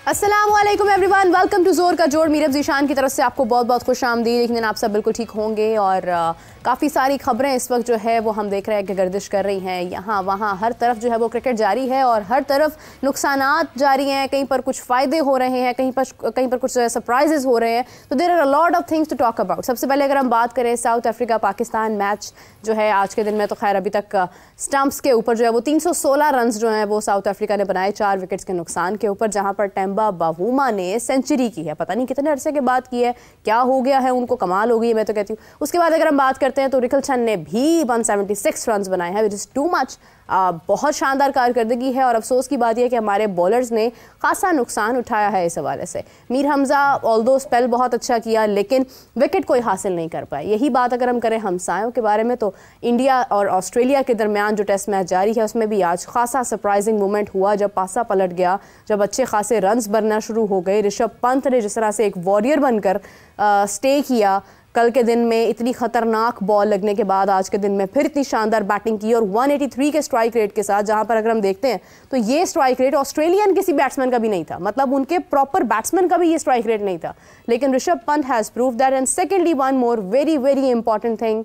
अस्सलामुअलैकुम everyone, welcome to जोर का जोड़। मीरब ज़ीशान की तरफ से आपको बहुत बहुत खुश आमदीद। एक दिन आप सब बिल्कुल ठीक होंगे और काफ़ी सारी खबरें इस वक्त जो है वो हम देख रहे हैं कि गर्दिश कर रही हैं यहाँ वहाँ, हर तरफ जो है वो क्रिकेट जारी है और हर तरफ नुकसानात जारी हैं। कहीं पर कुछ फ़ायदे हो रहे हैं, कहीं पर कुछ सरप्राइजेस हो रहे हैं। तो there are a lot of things to talk about. सबसे पहले अगर हम बात करें साउथ अफ्रीका पाकिस्तान मैच जो है आज के दिन में, तो खैर अभी तक स्टंप्स के ऊपर जो है वो 316 रन जो हैं वो साउथ अफ्रीका ने बनाए 4 विकेट्स के नुकसान के ऊपर, जहाँ पर टेम्बा बावूमा ने सेंचुरी की है। पता नहीं कितने अरसे के बाद की है, क्या हो गया है उनको, कमाल हो गई है मैं तो कहती हूँ। उसके बाद अगर हम बात करते हैं तो रिकलसन ने भी 176 रन बनाए हैं, विच इज़ टू मच। बहुत शानदार कारकर्दगी है और अफसोस की बात यह है कि हमारे बॉलर्स ने खासा नुकसान उठाया है इस हवाले से। मीर हमजा ऑल्दो स्पेल बहुत अच्छा किया लेकिन विकेट कोई हासिल नहीं कर पाए। यही बात अगर हम करें हमसायों के बारे में तो इंडिया और ऑस्ट्रेलिया के दरमियान जो टेस्ट मैच जारी है उसमें भी आज खासा सरप्राइजिंग मोमेंट हुआ जब पासा पलट गया, जब अच्छे खासे रन्स बनना शुरू हो गए। ऋषभ पंत ने जिस तरह से एक वॉरियर बनकर स्टे किया कल के दिन में, इतनी खतरनाक बॉल लगने के बाद आज के दिन में फिर इतनी शानदार बैटिंग की और 183 के स्ट्राइक रेट के साथ, जहां पर अगर हम देखते हैं तो ये स्ट्राइक रेट ऑस्ट्रेलियन किसी बैट्समैन का भी नहीं था, मतलब उनके प्रॉपर बैट्समैन का भी ये स्ट्राइक रेट नहीं था। लेकिन Rishabh Pant has prove that. And secondly one more very very important thing,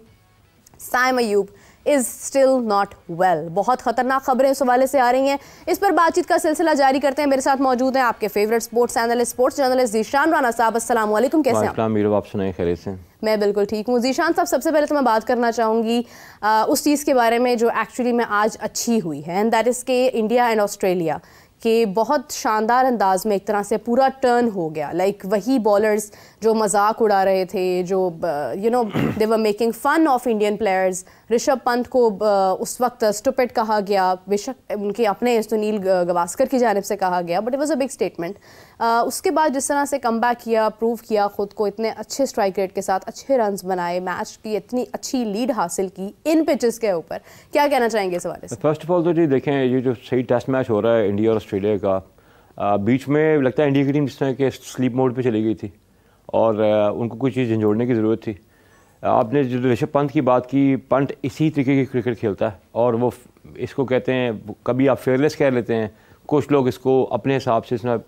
Saim Ayub is still not well. बहुत खतरनाक खबरें इस हवाले से आ रही हैं, इस पर बातचीत का सिलसिला जारी करते हैं। मेरे साथ मौजूद हैं आपके favourite sports analyst, sports journalist Zeeshan Rana साहब। अस्सलाम वालेकुम, कैसे हैं आप? आप सुनाइए, खैरियत से? मैं बिल्कुल ठीक हूँ। ज़ीशान साहब, सबसे पहले तो मैं बात करना चाहूँगी उस चीज़ के बारे में जो एक्चुअली में आज अच्छी हुई है, एंड दैट इज़ के इंडिया एंड ऑस्ट्रेलिया कि बहुत शानदार अंदाज में एक तरह से पूरा टर्न हो गया। लाइक वही बॉलर्स जो मजाक उड़ा रहे थे, जो you know they were making fun of Indian players. Rishabh Pant को उस वक्त स्टूपिड कहा गया, बेशक उनके अपने सुनील गावस्कर की जानिब से कहा गया, but it was a big statement. उसके बाद जिस तरह से कमबैक किया, प्रूव किया खुद को, इतने अच्छे स्ट्राइक रेट के साथ अच्छे रन्स बनाए, मैच की इतनी अच्छी लीड हासिल की इन पिचेस के ऊपर, क्या कहना चाहेंगे इस हवाले से? फर्स्ट ऑफ ऑल तो जी देखें, ये जो सही टेस्ट मैच हो रहा है इंडिया और ऑस्ट्रेलिया का, बीच में लगता है इंडिया की टीम जिस तरह के स्लीप मोड पे चली गई थी और उनको कुछ चीज़ झंझोड़ने की ज़रूरत थी। आपने जो ऋषभ पंत की बात की, पंत इसी तरीके की क्रिकेट खेलता है और वो इसको कहते हैं, कभी आप फेयरलेस कह लेते हैं, कुछ लोग इसको अपने हिसाब से, इसमें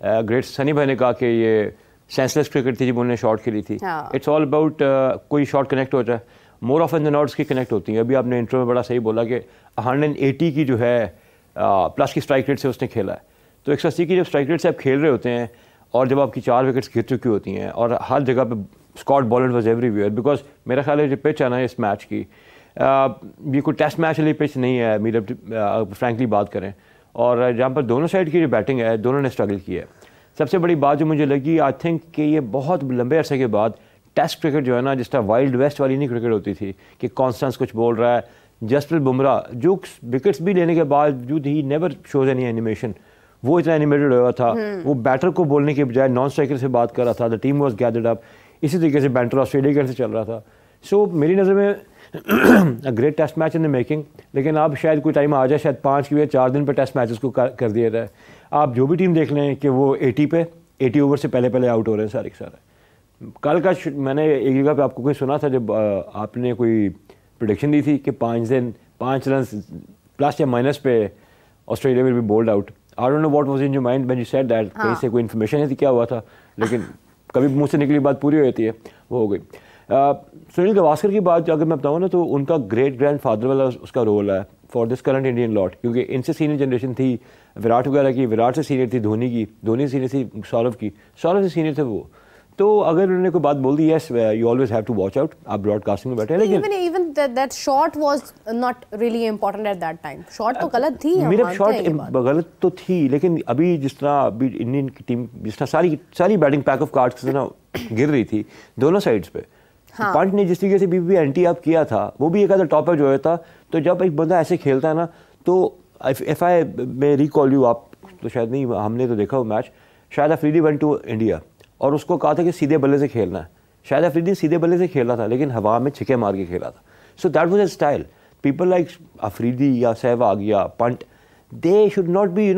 ग्रेट सनी भाई ने कहा कि ये सेंसलेस क्रिकेट थी जब उन्होंने शॉट खेली थी। इट्स ऑल अबाउट कोई शॉट कनेक्ट हो जाए, more often than not उसकी कनेक्ट होती हैं। अभी आपने इंट्रो में बड़ा सही बोला कि 180 की जो है प्लस की स्ट्राइक रेट से उसने खेला है। तो 180 की जब स्ट्राइक रेट से आप खेल रहे होते हैं और जब आपकी 4 विकेट्स गिर चुकी होती हैं और हर जगह पे Scott bowler was everywhere, because मेरा ख्याल है जो पिच है ना इस मैच की, ये कोई टेस्ट मैच वाली पिच नहीं है मेरा, फ्रैंकली बात करें। और जहाँ पर दोनों साइड की जो बैटिंग है, दोनों ने स्ट्रगल की है। सबसे बड़ी बात जो मुझे लगी, आई थिंक कि ये बहुत लंबे अरसे के बाद टेस्ट क्रिकेट जो है ना, जिस तरह वाइल्ड वेस्ट वाली नहीं क्रिकेट होती थी कि कॉन्स्टेंस कुछ बोल रहा है, जसप्रीत बुमराह जो विकेट्स भी लेने के बावजूद he never shows any animation, वो इतना एनिमेटेड हुआ था। वो बैटर को बोलने के बजाय नॉन स्ट्राइकर से बात कर रहा था, the team was gathered up. इसी तरीके से बैंटर ऑस्ट्रेलिया से चल रहा था। सो मेरी नज़र में a great test match in the making. लेकिन अब शायद कोई टाइम आ जाए, शायद 5 या 4 दिन पर टेस्ट मैचेस को कर दिया जाए। आप जो भी टीम देख लें कि वो 80 ओवर से पहले आउट हो रहे हैं सारे के सारे। कल का मैंने एक जगह पे आपको कोई सुना था जब आपने कोई प्रोडिक्शन दी थी कि 5 रन प्लस या माइनस पे Australia will be bold out. I don't know what was in your mind when you said that. कहीं से कोई इन्फॉर्मेशन है थी क्या हुआ था, लेकिन कभी मुँह से निकली बात पूरी हो जाती है, वो हो गई। सुनील गावस्कर की बात अगर मैं बताऊँ ना, तो उनका ग्रेट ग्रैंड फादर वाला उसका रोल है for this current Indian lot, क्योंकि इनसे सीनियर जनरेशन थी विराट वगैरह की, विराट से सीनियर थी धोनी की, धोनी से सीनियर थी सौरभ की, सौरभ से सीनियर थे वो। तो अगर उन्होंने कोई बात बोल दी, yes you always have to watch out, आप ब्रॉडकास्टिंग में बैठे हैं। लेकिन even that shot was not really important at that time. Shot तो गलत थी, मेरा शॉट गलत तो थी, लेकिन अभी जिस तरह अभी इंडियन की टीम जिस तरह सारी बैटिंग पैक ऑफ कार्ड्स ना गिर रही थी दोनों साइड्स पे। हाँ। पंत ने जिस तरीके से भी एंटी अप किया था, वो भी एक आधा टॉपर जो था। तो जब एक बंदा ऐसे खेलता है ना, तो if I may recall you, आप तो शायद नहीं, हमने तो देखा वो मैच, शायद अफरीदी वेंट टू इंडिया और उसको कहा था कि सीधे बल्ले से खेलना है। शायद अफरीदी सीधे बल्ले से खेला था, लेकिन हवा में छिके मार के खेला था। So that was a style. People like Afridi या सहवाग या Pant, they should not be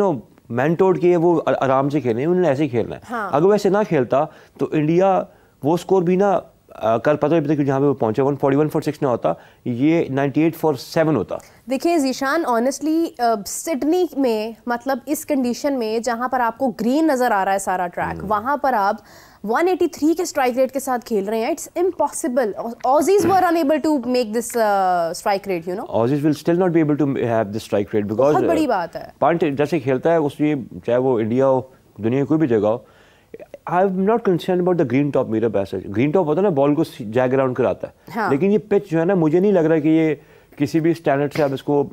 mentored कि वो आराम से खेलें, उन्होंने ऐसे ही खेलना है। हाँ। अगर वैसे ना खेलता तो इंडिया वो स्कोर भी ना कल पता है कि जहाँ पे वो पहुंचा 141 फॉर 6 ना होता, ये 98 फॉर 7 होता। देखिए ज़ीशान, ऑनेस्टली सिडनी में मतलब इस कंडीशन में जहाँ पर आपको ग्रीन नज़र आ रहा है सारा ट्रैक, वहाँ पर आप 183 के स्ट्राइक रेट के साथ खेल रहे हैं। It's impossible. Aussies were unable to make this strike rate, you know. Aussies will still not be able to have this strike rate because बहुत बड़ी बात है। पंट जैसे खेलता है उसकी, चाहे वो इंडिया हो, दुनिया की कोई भी जगह हो, I am not concern about the green top मीरअप ऐसे। ग्रीन टॉप होता है ना, बॉल को जैग अराउंड कराता है। हाँ। लेकिन ये पिच जो है ना, मुझे नहीं लग रहा कि ये किसी भी स्टैंडर्ड से आप इसको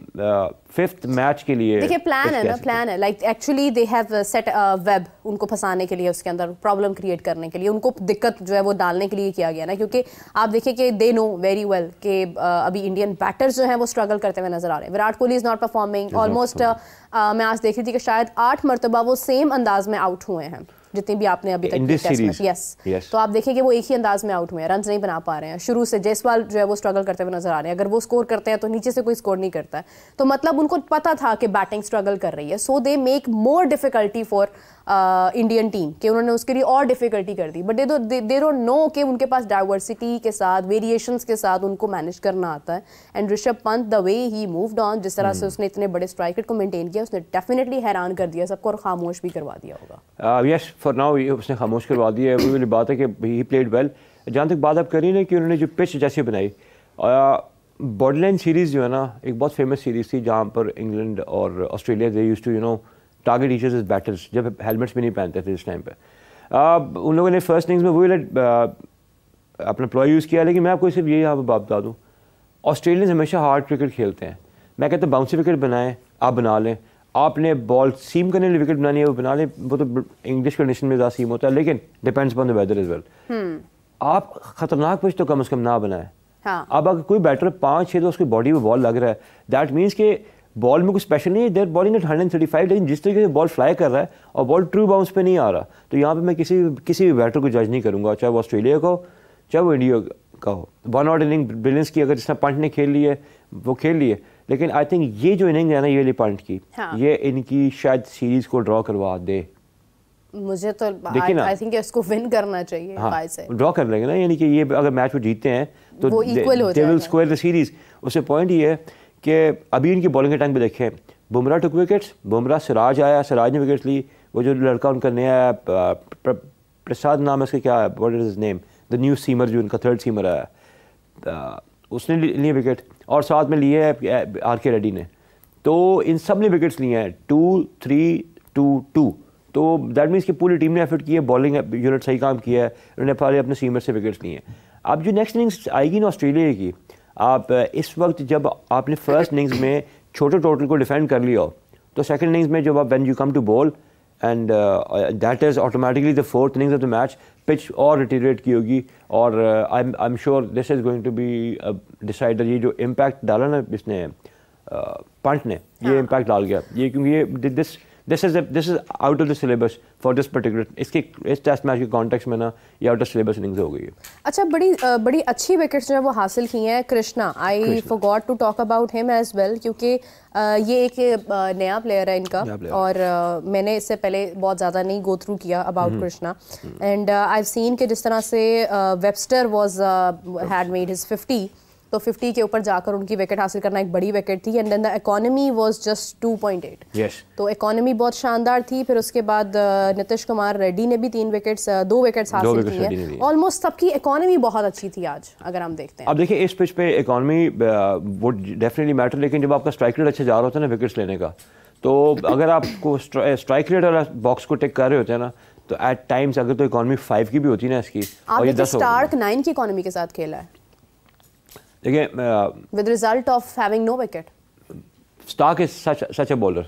5th मैच के लिए, देखिए प्लान है ना, प्लान है, like actually they have set web उनको फंसाने के लिए, उसके अंदर प्रॉब्लम क्रिएट करने के लिए, उनको दिक्कत जो है वो डालने के लिए किया गया ना। क्योंकि आप देखिए कि दे नो वेरी वेल कि अभी इंडियन बैटर्स जो हैं वो स्ट्रगल करते हुए नजर आ रहे हैं। Virat Kohli is not performing almost. मैं आज देख रही थी कि शायद 8 मरतबा वो सेम अंदाज में आउट हुए हैं जितनी भी आपने अभी तक टेस्ट में। यस, तो आप देखिए कि वो एक ही अंदाज में आउट हुए हैं, रन नहीं बना पा रहे हैं। शुरू से जयसवाल जो है वो स्ट्रगल करते हुए नजर आ रहे हैं। अगर वो स्कोर करते हैं तो नीचे से कोई स्कोर नहीं करता है, तो मतलब उनको पता था कि बैटिंग स्ट्रगल कर रही है। So they make more difficulty for Indian team, कि उन्होंने उसके लिए और डिफिकल्टी कर दी। बट दे डोंट नो कि उनके पास डाइवर्सिटी के साथ, वेरिएशंस के साथ उनको मैनेज करना आता है। And Rishabh Pant, the way he moved on, जिस तरह से उसने इतने बड़े स्ट्राइक रेट को मेंटेन किया, उसने डेफिनेटली हैरान कर दिया सबको और खामोश भी करवा दिया होगा। यस, फॉर नाउ उसने खामोश करवा दिया है। वो वाली बात है कि ही प्लेड वेल। जहाँ तक बात आप करी ना कि उन्होंने जो पिच जैसे बनाई, बॉर्डरलाइन सीरीज़ जो है ना, एक बहुत फेमस सीरीज़ थी जहाँ पर इंग्लैंड और Australia they used to you know target each others batters, जब हेलमेट्स भी नहीं पहनते थे इस टाइम पे। उन लोगों ने फर्स्ट इनिंग्स में वही अपना प्लॉय यूज़ किया। लेकिन मैं आपको सिर्फ ये यहाँ पर बात बता दूँ, ऑस्ट्रेलियंस हमेशा हार्ड क्रिकेट खेलते हैं। मैं कहता हूँ बाउंसी विकेट बनाएं, आप बना लें। आपने बॉल सीम करने लिए विकेट बनानी है, वो बना लें। वो तो इंग्लिश कंडीशन में ज़्यादा सीम होता है, लेकिन depends upon the weather is well. आप खतरनाक पिच तो कम से कम ना बनाएं। हाँ। अब अगर कोई बैटर 5-6 तो उसकी बॉडी में बॉल लग रहा है, दैट मीन्स कि बॉल में कुछ स्पेशल नहीं है, देयर बॉलिंग एट 135, लेकिन जिस तरीके से बॉल फ्लाई कर रहा है और बॉल ट्रू बाउंस पे नहीं आ रहा, तो यहाँ पे मैं किसी भी बैटर को जज नहीं करूँगा, चाहे वो ऑस्ट्रेलिया का हो चाहे वो इंडिया का हो। 1 आउट इनिंग ब्रिलियंस की अगर जिसने पंट ने खेल ली है वो खेल ली है, लेकिन आई थिंक ये जो इनिंग है ना, ये वाली पंट की, हाँ। ये इनकी शायद सीरीज को ड्रॉ करवा दे। मुझे तो आई थिंक इसको विन करना चाहिए। हाँ, ड्रॉ कर लेंगे ना, यानी कि ये अगर मैच में जीतते हैं तो वो इक्वल हो they will square the series. उससे पॉइंट ये है कि अभी इनकी बॉलिंग के टाइम पे देखें, बुमराह टुक विकेट्स, बुमराह, सिराज आया, सिराज ने विकेट ली। वो जो लड़का उनका नया प्रसाद नाम है उसका, क्या है, what is his name, the new seamer जो उनका 3rd सीमर आया, उसने लिए विकेट, और साथ में लिए आर.के. रेड्डी ने। तो इन सब ने विकेट्स लिए हैं, 2-3-2-2। तो दैट मीन्स कि पूरी टीम ने एफर्ट किया, बॉलिंग यूनिट सही काम किया है, उन्होंने पहले अपने सीमर से विकेट्स लिए हैं। अब जो नेक्स्ट इनिंग्स आएगी ना ऑस्ट्रेलिया की, आप इस वक्त जब आपने फर्स्ट इनिंग्स में छोटे टोटल को डिफेंड कर लिया हो, तो सेकंड इनिंग्स में जब आप when you come to bowl and that is automatically the 4th innings of the match, pitch और रिटीरेट की होगी। और I am sure this is going to be decider. ये जो इम्पैक्ट डाला ना इसने पंट ने, ये इम्पैक्ट डाल गया ये, क्योंकि ये this is out of the syllabus for this particular, इस टेस्ट मैच के कॉन्टेक्स्ट में ना ये आउट ऑफ सिलेबस इनिंग्स हो गई है। अच्छा, बड़ी अच्छी विकेट्स जो है वो हासिल की हैं Krishna. I forgot to talk about him as well, क्योंकि ये एक नया प्लेयर है इनका, और मैंने इससे पहले बहुत ज़्यादा नहीं गो थ्रू किया about Krishna. And I have seen कि जिस तरह से Webster was had made his 50, तो 50 के ऊपर जाकर उनकी विकेट हासिल करना एक बड़ी विकेट थी। And then the economy was just 2.8। Yes, तो इकोनॉमी बहुत शानदार थी। फिर उसके बाद नीतीश कुमार रेड्डी ने भी 2 विकेट्स हासिल की हैं। ऑलमोस्ट सबकी इकोनॉमी बहुत अच्छी थी आज, अगर हम देखते हैं। अब देखिए इस पिच पे इकोनॉमी वुड डेफिनेटली मैटर, लेकिन जब आपका स्ट्राइक रेट अच्छा जा रहा होता है ना विकेट्स लेने का, तो अगर आपको स्ट्राइक रेट और बॉक्स को टिक कर रहे होते हैं ना, तो एट टाइम्स अगर तो इकोनॉमी 5 की भी होती है ना इसकी, और ये 10 स्टार्क 9 की इकोनॉमी के साथ खेला है, देखिए with result of having no wicket. Starc is such a bowler,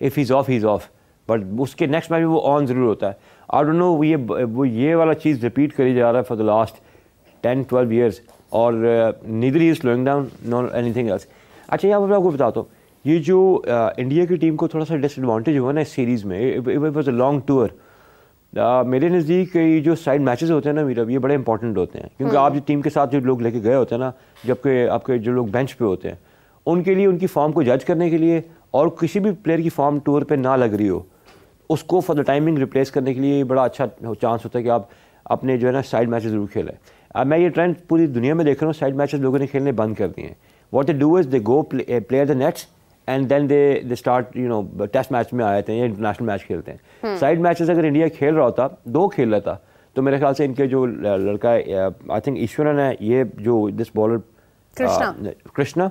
if he is off, but उसके नेक्स्ट मैच में वो ऑन जरूर होता है। आई डोंट नो वो ये वाला चीज़ रिपीट करी जा रहा है फॉर द लास्ट 10-12 ईयर्स, और neither he is slowing down not anything else. अच्छा, यहाँ पर मैं आपको बताता हूँ, ये जो इंडिया की टीम को थोड़ा सा डिसएडवांटेज हुआ ना इस सीरीज़ में, it was a long tour. मेरे नज़दीक ये जो साइड मैचेस होते हैं ना मीरा, ये बड़े इंपॉर्टेंट होते हैं, क्योंकि आप जो टीम के साथ जो लोग लेके गए होते हैं ना, जबकि आपके जो लोग बेंच पे होते हैं, उनके लिए उनकी फॉर्म को जज करने के लिए, और किसी भी प्लेयर की फॉर्म टूर पे ना लग रही हो, उसको फॉर द टाइमिंग रिप्लेस करने के लिए बड़ा अच्छा चांस होता है कि आप अपने जो है ना साइड मैचेस ज़रूर खेलें। अब मैं ये ट्रेंड पूरी दुनिया में देख रहा हूँ, साइड मैचेस लोगों ने खेलने बंद कर दिए हैं. What they do is they go play the nets and then they start test match में आए थे या इंटरनेशनल मैच खेलते हैं. साइड मैचेस अगर इंडिया खेल रहा होता, 2 खेल रहा था, तो मेरे ख्याल से इनके जो लड़का आई थिंक ईश्वरन है, ये जो this bowler Krishna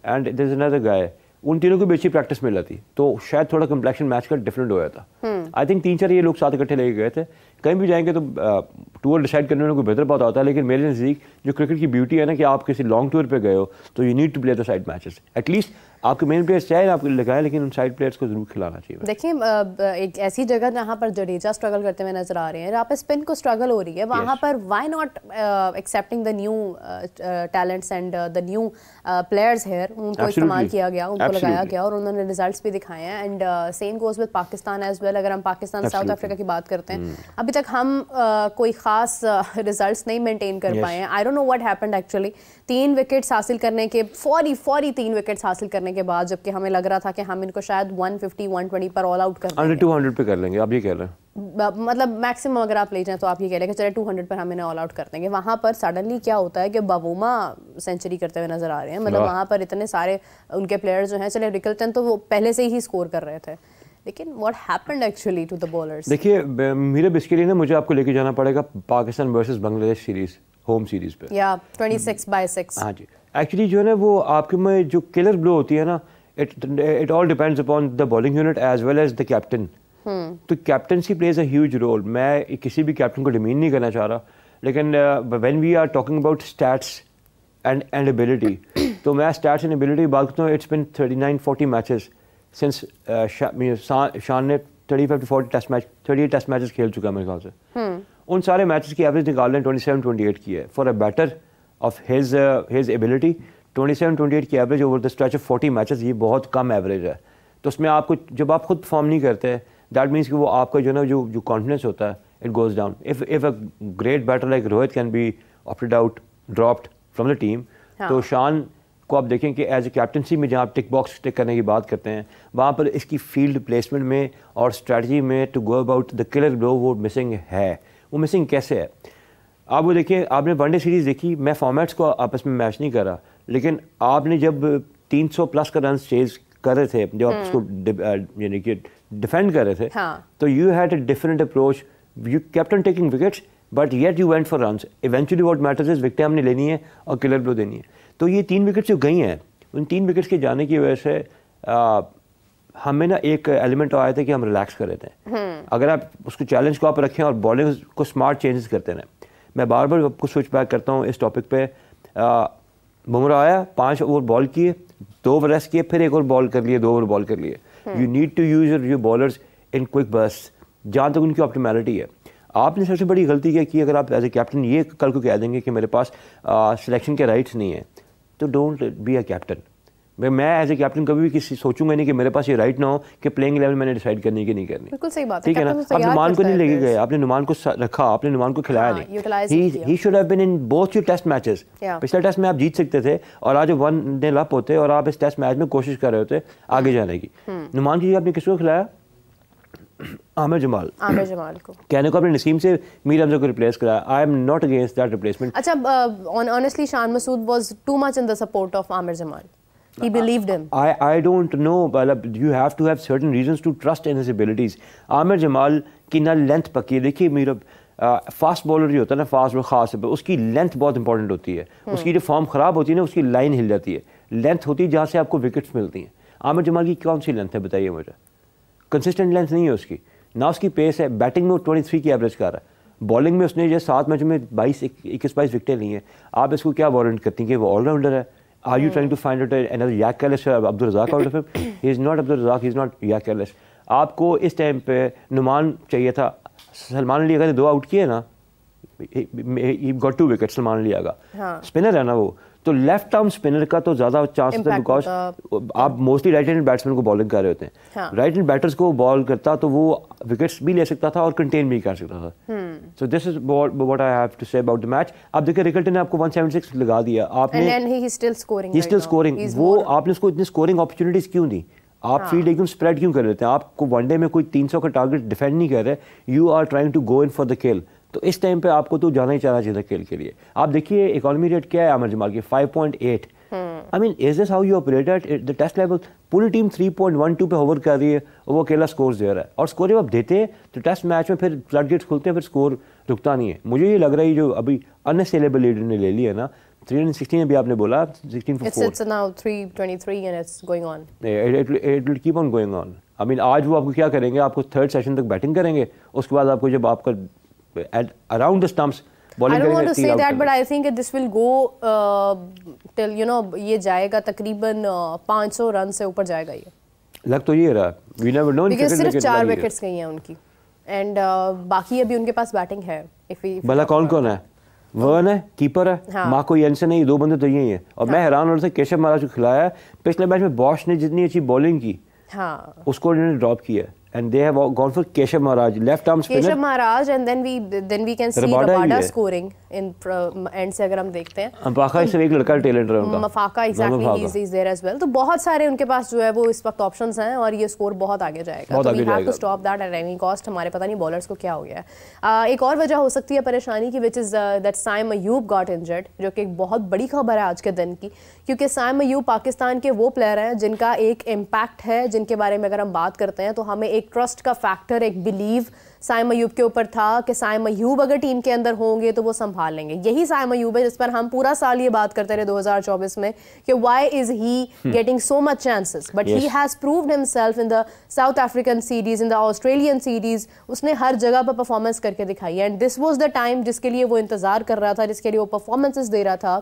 and there is another guy, उन तीनों को भी अच्छी प्रैक्टिस मिल रही थी, तो शायद थोड़ा कम्प्लेक्शन मैच का डिफरेंट हो जाता. आई थिंक 3-4 ये लोग साथ इकट्ठे लेके गए थे. कहीं भी जाएंगे तो टूर डिसाइड करने में कोई बेहतर बात होता है, लेकिन मेरे नज़दीक जो क्रिकेट की ब्यूटी है ना कि आप किसी लॉन्ग टूर पे गए हो तो you need to play the side matches. At least आपके मेन प्लेयर्स चाहे आपको लगाए, लेकिन उन साइड प्लेयर्स को जरूर खिलाना चाहिए. देखिए एक ऐसी जगह जहाँ पर जडेजा स्ट्रगल करते हुए नजर आ रहे हैं, जहाँ पर स्पिन को स्ट्रगल हो रही है, वहाँ पर why not accepting the new talents and the new players here, उनको इस्तेमाल किया गया, उनको लगाया गया और उन्होंने रिजल्ट्स भी दिखाए हैं. And same goes with Pakistan as well. अगर हम पाकिस्तान साउथ अफ्रीका की बात करते हैं, अभी तक हम कोई खास रिजल्ट्स नहीं मेंटेन कर पाए हैं. I don't know what happened actually. 3 wickets हासिल करने के फौरी 3 विकेट्स हासिल करने के बाद, जबकि हमें लग रहा था कि हम इनको शायद 150-120 पर ऑल आउट कर देंगे, 200 पे कर लेंगे. आप ये कह रहे हैं मतलब मैक्सिमम अगर आप ले जाएं तो आप ये कह रहे हैं कि चले 200 पर हम इन्हें ऑल आउट कर देंगे. वहाँ पर सडनली क्या होता है कि बावूमा सेंचुरी करते हुए नजर आ रहे हैं. मतलब वहाँ पर इतने सारे उनके प्लेयर्स जो हैं, चले रिकल्टन तो वो पहले से ही स्कोर कर रहे थे, लेकिन what happened actually to the bowlers? देखिए मेरे इसके लिए ना मुझे आपको लेके जाना पड़ेगा Pakistan versus Bangladesh series, home series पे. या 26/6. हाँ जी. एक्चुअली जो है ना वो आपके में जो किलर ब्लो होती है ना, it all depends upon the bowling unit as well as the captain. तो captaincy plays a huge role. मैं किसी भी कैप्टन को डिमीन नहीं करना चाह रहा, लेकिन when we are talking about stats and ability, तो मैं स्टैट्स एंड एबिलिटी की बात करता हूँ. इट्स बिन 39-40 मैचेस सिंस शान ने 35-40 टेस्ट मैच 38 टेस्ट मैचेस खेल चुका है मेरे ख्याल से. उन सारे मैचेस की एवरेज निकाल लें 27-28 की है. For a batter of his ability 27-28 की average over the stretch of 40 matches, ये बहुत कम एवरेज है. तो उसमें आपको जब आप खुद परफॉर्म नहीं करते, दैट मीन्स कि वो आपका जो ना जो कॉन्फिडेंस होता है, it goes down. If a great batter like Rohit can be opted out, dropped from the team, तो शान को आप देखें कि एज ए कैप्टनसी में जहाँ आप टिक बॉक्स टिक करने की बात करते हैं, वहाँ पर इसकी फील्ड प्लेसमेंट में और स्ट्रेटजी में to go about the killer blow वो मिसिंग है. वो मिसिंग कैसे है? आप वो देखिए, आपने वनडे सीरीज़ देखी, मैं फॉर्मेट्स को आपस में मैच नहीं कर रहा, लेकिन आपने जब 300 प्लस का रन चेज कर रहे थे, जब आप उसको यानी कि डिफेंड कर रहे थे, तो you had a different approach. You kept on taking wickets but yet you went for runs. Eventually what matters is wicket हमने लेनी है और किलर ब्लो देनी है. तो ये 3 विकेट्स जो गई हैं, उन 3 विकेट्स के जाने की वजह से हमें ना एक एलिमेंट आया था कि हम रिलैक्स कर रहे थे. अगर आप उसको चैलेंज को आप रखें और बॉलिंग को स्मार्ट चेंजेस करते रहें. मैं बार बार आपको स्विच बैक करता हूँ इस टॉपिक पे. बुमराह आया, 5 ओवर बॉल किए, 2 ओवर रेस्ट किए, फिर 1 ओवर बॉल कर लिए, 2 ओवर बॉल कर लिए. You need to use your bowlers in quick burst, जहाँ तक उनकी ऑप्टिमैलिटी है. आपने सबसे बड़ी गलती क्या की? अगर आप एज ए कैप्टन ये कल को कह देंगे कि मेरे पास सिलेक्शन के राइट्स नहीं है, तो डोंट बी अ कैप्टन. मैं एज ए कैप्टन कभी भी किसी सोचूंगा नहीं कि मेरे पास ये राइट ना हो कि प्लेइंग 11 मैंने डिसाइड करनी कि नहीं करनी. बिल्कुल सही बात है. ठीक है ना? आप नुमान को नहीं लेके गए, आपने नुमान को रखा, आपने नुमान को खिलाया नहीं. He should have been in both your test matches. पिछले टेस्ट में आप जीत सकते थे और आज 1-0 अप होते और आप इस टेस्ट मैच में कोशिश कर रहे होते आगे जाने की. नुमान की आपने किसको खिलाया? आमिर जमाल को. कहने को आपने नसीम से मीर हमजा को रिप्लेस कराया. I am not against that replacement. अच्छा, honestly Shan Masood was too much in the support of Aamir Jamal. He believed him. I don't know, but you have to have certain reasons to trust in his abilities. Aamir Jamal की ना length पक्की है. देखिए मेरा fast bowler जो होता है ना, फास्ट बॉलर खास है, उसकी लेंथ बहुत इंपॉर्टेंट होती है. उसकी जो फॉर्म ख़राब होती है ना, उसकी लाइन हिल जाती है. लेंथ होती है जहाँ से आपको विकेट्स मिलती हैं. आमिर जमाल की कौन सी लेंथ है बताइए मुझे? कंसिस्टेंट लेंथ नहीं है उसकी, ना उसकी पेस है. बैटिंग में वो 23 की एवरेज कर रहा है. बॉलिंग में उसने जो 7 मैच में 21-22 विकेटें ली हैं. आप इसको क्या वारंट करती हैं कि वो ऑलराउंडर है? Are you trying to find out another Yak Ellis or Abdul Razak out of him? He is not Abdul Razak, he is not Yak Ellis. आपको इस टाइम पे नुमान चाहिए था. सलमान अली अगर 2 आउट किए ना, he got 2 wicket. Salman Ali Agha spinner है ना वो, तो लेफ्ट आर्म स्पिनर का तो ज़्यादा चांस होता है, बिकॉज आप मोस्टली राइट हैंड बैट्समैन को बॉलिंग कर रहे होते हैं. राइट हैंड बैटर्स को बॉल करता तो वो विकेट्स भी ले सकता था और कंटेन भी कर सकता था. So this is what I have to say about the match. अब देखिए रिकल्टन ने आपको 176 लगा दिया. आपने ही इज स्टिल स्कोरिंग. वो आपने उसको इतनी स्कोरिंग अपॉर्चुनिटीज क्यों दी? आप फील्ड एकदम स्प्रेड क्यों कर लेते हैं? आपको वनडे में कोई 300 का टारगेट डिफेंड नहीं कर रहे. You are trying to go in for the kill. तो इस टाइम पे आपको तो जाना ही चाहिए जीता खेल के लिए। आप देखिए इकोनॉमी रेट क्या है आमिर जमाल की, 5.8। I mean is this how you operate at the test level? पूरी टीम 3.12 पे होवर कर रही है और वो अकेला स्कोर दे रहा है, और स्कोर जब आप देते हैं तो टेस्ट मैच में फिर फ्लडगेट्स खुलते हैं, फिर स्कोर रुकता नहीं है। मुझे ये लग रहा है जो अभी अनअसेलेबल लीडर ने ले लिया ना 316, अभी आपने बोला 16 for 4. It's now 323 and it's going on. It will keep on going on. I mean आज वो आपको क्या करेंगे, आपको थर्ड सेशन तक बैटिंग करेंगे, उसके बाद आपको जब आपका around the stumps I don't want to say that, but I think this will go till ये जाएगा तकरीबन 500 रन से ऊपर जाएगा ये। लग तो ये रहा, we never know। Because सिर्फ 4 विकेट्स गई हैं उनकी, and बाकी अभी उनके पास बैटिंग है। भला कौन कौन है? वर्न है, कीपर है, हाँ। मार्को येंसन है, ये 2 बंदे तो यही हैं। और मैं हैरान हो रहा था केशव महाराज को खिलाया है, पिछले मैच में बॉश ने जितनी अच्छी बॉलिंग की उसको उन्होंने ड्रॉप किया, and they have gone for Keshav Maharaj, left arm spinner. Keshav Maharaj, and then we can see Rabada scoring in end से अगर हम देखते हैं। मफाका इससे एक लड़का टैलेंट रहा उनका। Maphaka exactly he's there as well। तो बहुत सारे उनके पास जो है वो इस वक्त ऑप्शंस हैं और ये स्कोर बहुत आगे जाएगा। तो we have to stop that at any cost। हमारे पता नहीं बॉलर्स को क्या हो गया है। एक और वजह हो सकती है परेशानी की, which is that Saim Ayub got injured, जो कि एक बहुत बड़ी खबर है आज के दिन की, क्योंकि Saim Ayub पाकिस्तान के वो प्लेयर हैं जिनका एक इम्पैक्ट है, जिनके बारे में अगर हम बात करते हैं तो हमें एक ट्रस्ट का फैक्टर, एक बिलीव साइम अयूब के ऊपर था कि साइम अयूब अगर टीम के अंदर होंगे तो वो संभाल लेंगे। यही साइम अयूब है जिस पर हम पूरा साल ये बात करते रहे 2024 में कि why is he getting so much chances, but he has proved himself in the south African series, in the Australian series. उसने हर जगह पर परफॉर्मेंस करके दिखाई है, and this was the time जिसके लिए वो इंतजार कर रहा था, जिसके लिए वो परफॉर्मेंसेस दे रहा था,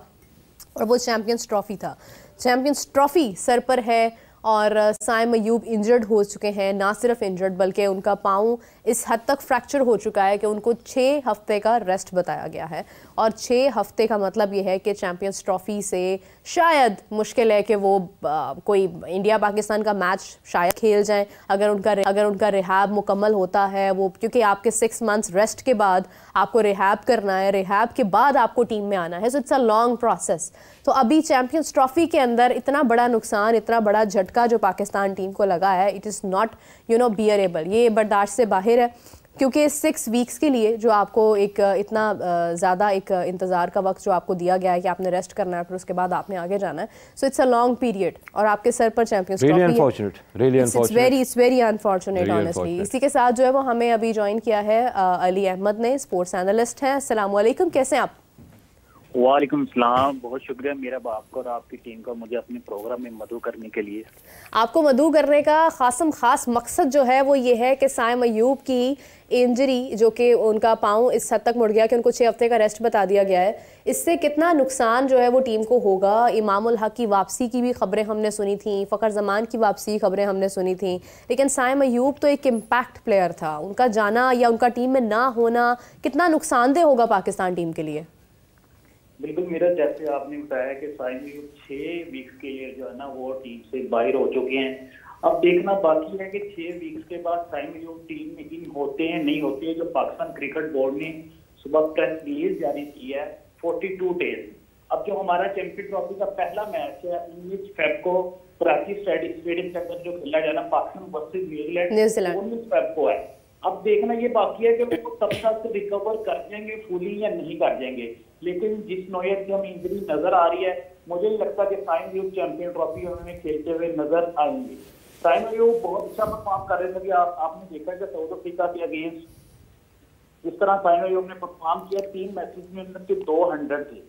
और वो चैंपियंस ट्रॉफी था। चैंपियंस ट्रॉफी सर पर है और साइम अयूब इंजर्ड हो चुके हैं। ना सिर्फ इंजर्ड बल्कि उनका पाँव इस हद तक फ्रैक्चर हो चुका है कि उनको 6 हफ्ते का रेस्ट बताया गया है, और 6 हफ्ते का मतलब ये है कि चैंपियंस ट्रॉफी से शायद मुश्किल है कि वो कोई इंडिया पाकिस्तान का मैच शायद खेल जाएं अगर उनका रिहैब मुकम्मल होता है वो, क्योंकि आपके 6 मंथ्स रेस्ट के बाद आपको रिहैब करना है, रिहैब के बाद आपको टीम में आना है, so it's a long process. तो अभी चैंपियंस ट्रॉफी के अंदर इतना बड़ा नुकसान, इतना बड़ा झटका जो पाकिस्तान टीम को लगा है, इट इज़ नॉट बियरेबल, ये बर्दाश्त से बाहर है, क्योंकि 6 वीक्स के लिए जो आपको एक इतना ज़्यादा एक इंतज़ार का वक्त जो आपको दिया गया है कि आपने रेस्ट करना है, फिर उसके बाद आपने आगे जाना है, so it's a long period और आपके सर पर चैंपियंस ट्रॉफी है। It's very unfortunate honestly. इसी के साथ जो है वो हमें अभी ज्वाइन किया है अली अहमद ने, स्पोर्ट्स एनालिस्ट हैं। अस्सलाम वालेकुम, कैसे हैं आप? वालेकुम सलाम, बहुत शुक्रिया मेरा आपका और आपकी टीम का मुझे अपने प्रोग्राम में मदऊ करने के लिए। आपको मदऊ करने का खास मकसद जो है वो ये है कि साइम अयूब की इंजरी, जो कि उनका पाँव इस हद तक मुड़ गया कि उनको 6 हफ्ते का रेस्ट बता दिया गया है, इससे कितना नुकसान जो है वो टीम को होगा। इमाम उल हक की वापसी की भी खबरें हमने सुनी थी, फ़खर जमान की वापसी की खबरें हमने सुनी थी, लेकिन साइम अयूब तो एक इम्पैक्ट प्लेयर था, उनका जाना या उनका टीम में ना होना कितना नुकसानदेह होगा पाकिस्तान टीम के लिए? बिल्कुल मेरा, जैसे आपने बताया कि साइम अयूब 6 वीक्स के लिए जो है ना वो टीम से बाहर हो चुके हैं। अब देखना बाकी है कि 6 वीक्स के बाद साइम अयूब टीम में इन होते हैं नहीं होते हैं। जो पाकिस्तान क्रिकेट बोर्ड ने सुबह प्रेस रिलीज जारी की है 42 डेज। अब जो हमारा चैंपियन ट्रॉफी का पहला मैच है 19 फेब को कराची स्टेडियम के अंदर जो खेला जाना पाकिस्तान वर्सेस न्यूजीलैंड 19 फेब को है। अब देखना ये बाकी है कि वो तब तक रिकवर कर जाएंगे फुली या नहीं कर जाएंगे, लेकिन जिस नौयत की हमें इंजरी नजर आ रही है मुझे नहीं लगता कि साइम अयूब चैंपियन ट्रॉफी उन्होंने खेलते हुए नजर आएंगे। साइम अयूब बहुत अच्छा परफॉर्म कर रहे थे कि आपने देखा कि साउथ अफ्रीका के अगेंस्ट जिस तरह साइम अयूब ने परफॉर्म किया 3 मैचेस में उनके 200 थे।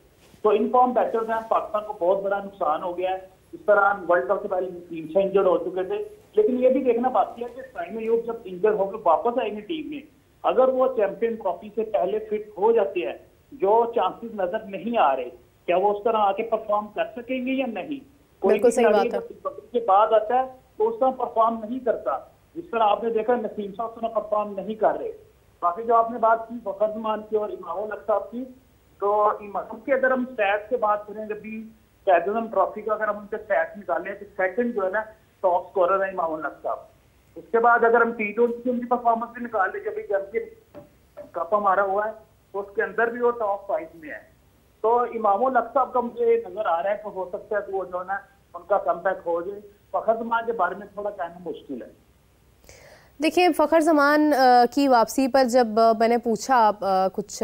तो इन फॉर्म बैटर्स हैं, पाकिस्तान को बहुत बड़ा नुकसान हो गया है। इस तरह वर्ल्ड कप से पहले 3 से इंजर्ड हो चुके थे, लेकिन ये भी देखना बाकी है कि साइम अयूब जब इंजर्ड होकर वापस आएंगे टीम में, अगर वो चैंपियन ट्रॉफी से पहले फिट हो जाते हैं, जो चांसेस नजर नहीं आ रहे, क्या वो उस तरह आके परफॉर्म कर सकेंगे या नहीं? कोई के बाद आता है तो उस तरह परफॉर्म नहीं करता, जिस तरह आपने देखा नसीम साहब उस तरह परफॉर्म नहीं कर रहे। बाकी जो आपने बात की फ़खर जमान की और इमाम उल हक साहब की, तो इमाम की अगर हम स्टैट्स से बात करें, जब भी कैदम ट्रॉफी का अगर हम उनके स्टैट्स निकालें तो सेकंड जो है ना टॉप स्कोरर है इमाम उल हक साहब। उसके बाद अगर हम T20 की उनकी परफॉर्मेंस भी निकाल लें, जब भी चैंपियन कप हमारा हुआ है तो उसके अंदर भी वो टॉप 5 में है। तो इमाम उल हक साहब का मुझे नजर आ रहा है कि हो सकता है कि वो जो है ना उनका कमबैक हो जाए। फ़खर जमान के बारे में थोड़ा कहना मुश्किल है। देखिए, फ़खर ज़मान की वापसी पर जब मैंने पूछा कुछ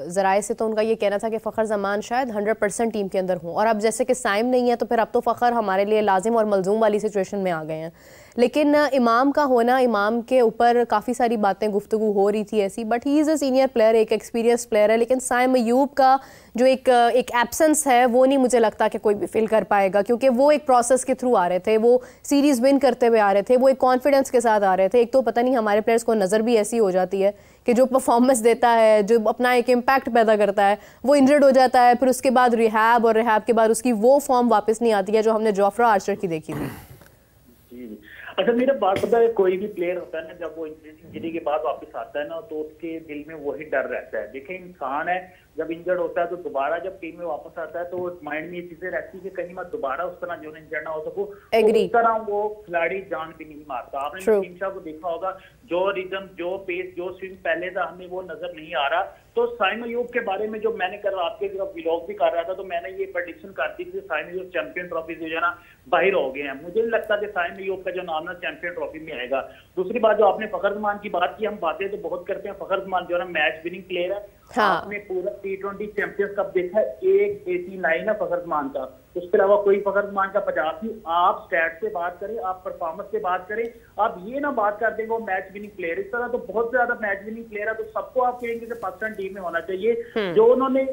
ज़राए से, तो उनका ये कहना था कि फ़खर ज़मान शायद 100% टीम के अंदर हों, और अब जैसे कि साइम नहीं है तो फिर अब तो फ़खर हमारे लिए लाजिम और मलजूम वाली सिचुएशन में आ गए हैं। लेकिन इमाम का होना, इमाम के ऊपर काफ़ी सारी बातें गुफ्तगू हो रही थी ऐसी, but he is a senior player, एक एक्सपीरियंस प्लेयर है। लेकिन साइम अयूब का जो एक एब्सेंस है वो नहीं मुझे लगता कि कोई भी फिल कर पाएगा, क्योंकि वो एक प्रोसेस के थ्रू आ रहे थे, वो सीरीज़ विन करते हुए आ रहे थे, वो एक कॉन्फिडेंस के साथ आ रहे थे। एक तो पता नहीं हमारे प्लेयर्स को नज़र भी ऐसी हो जाती है कि जो परफॉर्मेंस देता है, जो अपना एक इम्पैक्ट पैदा करता है, वो इंजर्ड हो जाता है, फिर उसके बाद रिहैब, और रिहैब के बाद उसकी वो फॉर्म वापस नहीं आती है जो हमने जोफ्रा आर्चर की देखी थी। अच्छा, मेरा बात पता है, कोई भी प्लेयर होता है ना, जब वो इंजरी के बाद वापस आता है ना, तो उसके दिल में वही डर रहता है। देखिए, इंसान है, जब इंजर्ड होता है तो दोबारा जब टीम में वापस आता है तो माइंड में ये चीजें रहती है कि कहीं मैं दोबारा उस तरह जो इंजर्ड ना हो सकूं। तो उस तरह वो खिलाड़ी जान भी नहीं मारता। आपने नसीम शाह को देखा होगा, जो रिदम, जो पेस, जो स्विंग पहले था, हमें वो नजर नहीं आ रहा। तो साइम अयूब के बारे में जो मैंने कर आपके व्लॉग भी कर रहा था, तो मैंने ये प्रेडिक्शन कर दी कि साइम अयूब चैंपियन ट्रॉफी जो है ना बाहर हो गए हैं। मुझे नहीं लगता कि साइम अयूब का जो नाम ना चैंपियन ट्रॉफी में आएगा। दूसरी बात, जो आपने फ़खर ज़मान की बात की, हम बातें तो बहुत करते हैं, फ़खर ज़मान जो है ना मैच विनिंग प्लेयर है। हाँ। आपने पूरा T20 चैंपियंस कप देखा है, 189 है फ़खर ज़मान का, उसके अलावा कोई फ़खर ज़मान का 50 नहीं। आप स्टैट से बात करें, आप परफॉर्मेंस से बात करें, आप ये ना बात कर देंगे वो मैच विनिंग प्लेयर। इस तरह तो बहुत ज्यादा मैच विनिंग प्लेयर है, तो सबको आप कहेंगे कि पाकिस्तान टीम में होना चाहिए। जो उन्होंने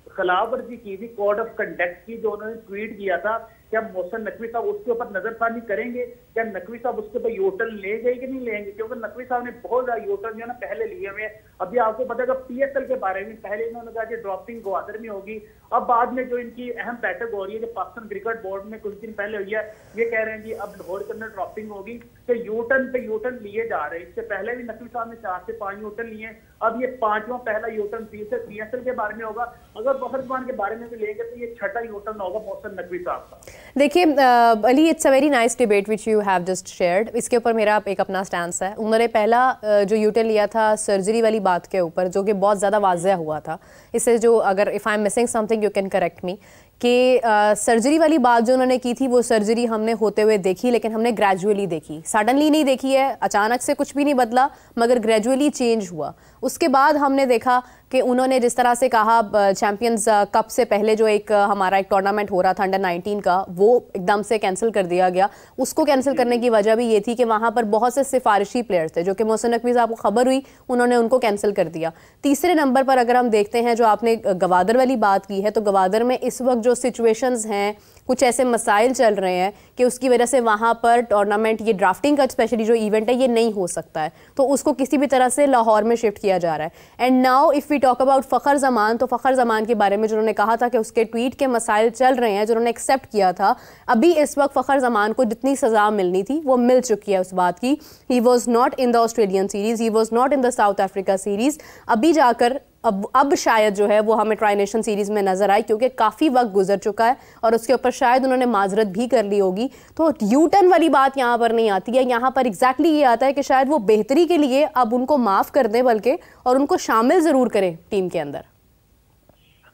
खिलाफवर्जी की थी, कोड ऑफ कंडक्ट की, जो उन्होंने ट्वीट किया था, क्या मोहसिन नकवी साहब उसके ऊपर नजरसानी करेंगे? क्या नकवी साहब उसके ऊपर यूटर्न ले गए कि नहीं लेंगे? क्योंकि नकवी साहब ने बहुत ज्यादा यूटर्न जो है ना पहले लिए हुए। अभी आपको पता है PSL के बारे में पहले इन्होंने कहा कि ड्रॉपिंग ग्वादर में होगी, अब बाद में जो इनकी अहम बैठक हो रही है, जो पाकिस्तान क्रिकेट बोर्ड में कुछ दिन पहले हुई है, ये कह रहे हैं कि अब लाहौर के अंदर ड्रॉपिंग होगी, तो यूटर्न पे यूटर्न लिए जा रहे हैं। इससे पहले भी नकवी साहब ने 4 से 5 यूटर्न लिए, अब ये 5वां पहला यूटर्न PSL के बारे में होगा। अगर फ़खर ज़मान के बारे में भी लेंगे तो ये 6ठा यूटर्न होगा मोहसिन नकवी साहब का। देखिए Ali, it's a very nice debate which you have just shared. इसके ऊपर मेरा एक अपना स्टैंस है। उन्होंने पहला जो यूटर्न लिया था सर्जरी वाली बात के ऊपर, जो कि बहुत ज़्यादा वाज़ेह हुआ था। इससे जो, अगर if I am missing something you can correct मी, कि सर्जरी वाली बात जो उन्होंने की थी, वो सर्जरी हमने होते हुए देखी, लेकिन हमने ग्रेजुअली देखी, सडनली नहीं देखी है, अचानक से कुछ भी नहीं बदला, मगर ग्रेजुअली चेंज हुआ। उसके बाद हमने देखा कि उन्होंने जिस तरह से कहा, चैंपियंस कप से पहले जो एक हमारा एक टूर्नामेंट हो रहा था अंडर 19 का, वो एकदम से कैंसिल कर दिया गया। उसको कैंसिल करने की वजह भी ये थी कि वहाँ पर बहुत से सिफारिशी प्लेयर्स थे, जो कि मोहसिन नकवी साहब को खबर हुई, उन्होंने उनको कैंसिल कर दिया। तीसरे नंबर पर अगर हम देखते हैं, जो आपने गवादर वाली बात की है, तो गवादर में इस वक्त जो सिचुएशंस हैं, कुछ ऐसे मसाइल चल रहे हैं कि उसकी वजह से वहाँ पर टूर्नामेंट, ये ड्राफ्टिंग का स्पेशली जो इवेंट है, ये नहीं हो सकता है, तो उसको किसी भी तरह से लाहौर में शिफ्ट किया जा रहा है। And now if we talk about Fakhar Zaman, तो फ़खर ज़मान के बारे में जिन्होंने कहा था कि उसके ट्वीट के मसाइल चल रहे हैं, जिन्होंने एक्सेप्ट किया था, अभी इस वक्त फ़खर ज़मान को जितनी सज़ा मिलनी थी वो मिल चुकी है उस बात की। He was not in the Australian series, he was not in the south Africa series. अभी जाकर अब शायद जो है वो हमें ट्राई नेशन सीरीज़ में नजर आई, क्योंकि काफ़ी वक्त गुजर चुका है और उसके ऊपर शायद उन्होंने माजरत भी कर ली होगी। तो यू टर्न वाली बात यहाँ पर नहीं आती है। यहाँ पर एग्जैक्टली ये आता है कि शायद वो बेहतरी के लिए अब उनको माफ़ कर दें, बल्कि और उनको शामिल ज़रूर करें टीम के अंदर।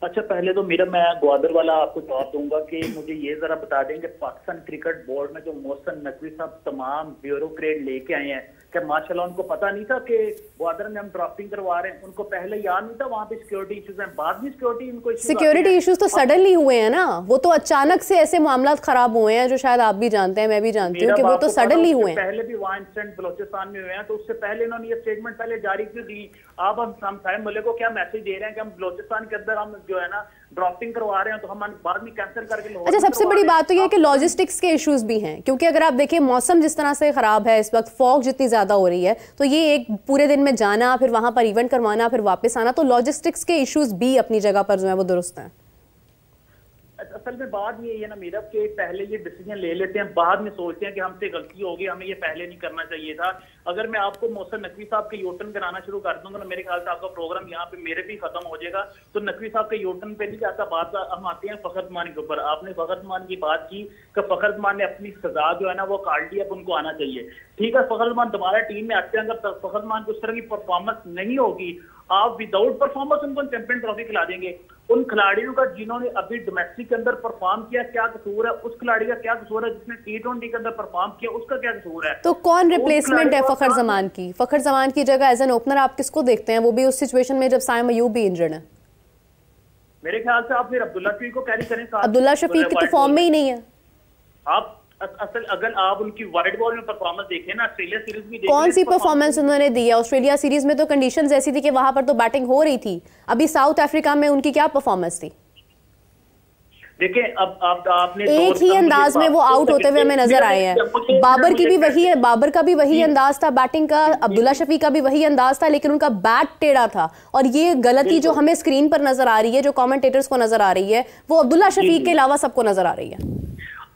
अच्छा, पहले तो मैं ग्वादर वाला आपको जवाब दूंगा कि मुझे ये जरा बता दें कि पाकिस्तान क्रिकेट बोर्ड में जो मोहसिन नकवी साहब तमाम ब्यूरोक्रेट लेके आए हैं, क्या माशाल्लाह उनको पता नहीं था कि ग्वादर में हम ड्राफ्टिंग करवा रहे हैं? उनको पहले याद नहीं था वहाँ पे सिक्योरिटी इश्यूज हैं? बाद में सिक्योरिटी इश्यूज तो सडनली हुए हैं ना, वो तो अचानक से ऐसे मामला खराब हुए हैं, जो शायद आप भी जानते हैं, मैं भी जानती हूँ कि वो तो सडनली हुए हैं। पहले भी वहाँ इंसिडेंट बलोचिस्तान में हुए हैं, तो उससे पहले इन्होंने ये स्टेटमेंट पहले जारी क्यों दी? आप हम साइम मलिक को क्या मैसेज दे रहे हैं कि हम बलोचिस्तान के अंदर हम जो है ना ड्राफ्टिंग करवा रहे हैं, तो हम बाद में कैंसिल करके। अच्छा, सबसे बड़ी बात तो ये है कि लॉजिस्टिक्स के इश्यूज भी हैं, क्योंकि अगर आप देखिए मौसम जिस तरह से खराब है इस वक्त, फॉग जितनी ज्यादा हो रही है, तो ये एक पूरे दिन में जाना, फिर वहां पर इवेंट करवाना, फिर वापस आना, तो लॉजिस्टिक्स के इश्यूज भी अपनी जगह पर जो है वो दुरुस्त हैं। असल में बात ये है ना मेरा, कि पहले ये डिसीजन ले लेते हैं, बाद में सोचते हैं कि हमसे गलती हो गई, हमें ये पहले नहीं करना चाहिए था। अगर मैं आपको मोहसिन नकवी साहब के यूटर्न कराना शुरू कर दूंगा ना, मेरे ख्याल से आपका प्रोग्राम यहाँ पे मेरे भी खत्म हो जाएगा। तो नकवी साहब के यूटर्न पे नहीं जाता, बात हम आते हैं फ़खर ज़मान के ऊपर। आपने फ़खर ज़मान की बात की कि फ़खर ज़मान ने अपनी सजा जो है ना वो काट ली, अब उनको आना चाहिए। ठीक है, फखर जमान दोबारा टीम में आते हैं, अगर फखर जमान को उस तरह की परफॉर्मेंस नहीं होगी, आप विदाउट परफॉर्मेंस उनको चैंपियन ट्रॉफी खिला देंगे। उन खिलाड़ियों का जिन्होंने अभी डोमेस्टिक के अंदर परफॉर्म किया, क्या कसूर है? उस खिलाड़ी का क्या कसूर है जिसने T20 के अंदर परफॉर्म किया, उसका क्या कसूर है? तो कौन रिप्लेसमेंट है फखर जमान की? फखर जमान की जगह एज एन ओपनर आप किसको देखते हैं, वो भी उस सिचुएशन में जब साइम अयूब भी इंजर्ड है? मेरे ख्याल से आप फिर अब्दुल्ला शफीक को कैरी करें। अब्दुल्ला शफीक की तो फॉर्म में ही नहीं है। आप असल अगर आप उनकी वाइड बॉल में परफॉर्मेंस देखें ना, ऑस्ट्रेलिया सीरीज में कौन सी परफॉर्मेंस उन्होंने दी है? ऑस्ट्रेलिया सीरीज में तो कंडीशंस ऐसी थी कि वहां पर तो बैटिंग हो रही थी। अभी साउथ अफ्रीका में उनकी क्या परफॉर्मेंस थी? देखिए, अब आपने एक ही अंदाज में वो आउट होते हुए हमें नजर आए हैं। बाबर की भी वही है, बाबर का भी वही अंदाज था बैटिंग का, अब्दुल्ला शफीक का भी वही अंदाज था, लेकिन उनका बैट टेढ़ा था। और ये गलती जो हमें स्क्रीन पर नजर आ रही है, जो कमेंटेटर्स को नजर आ रही है, वो अब्दुल्ला शफीक के अलावा सबको नजर आ रही है।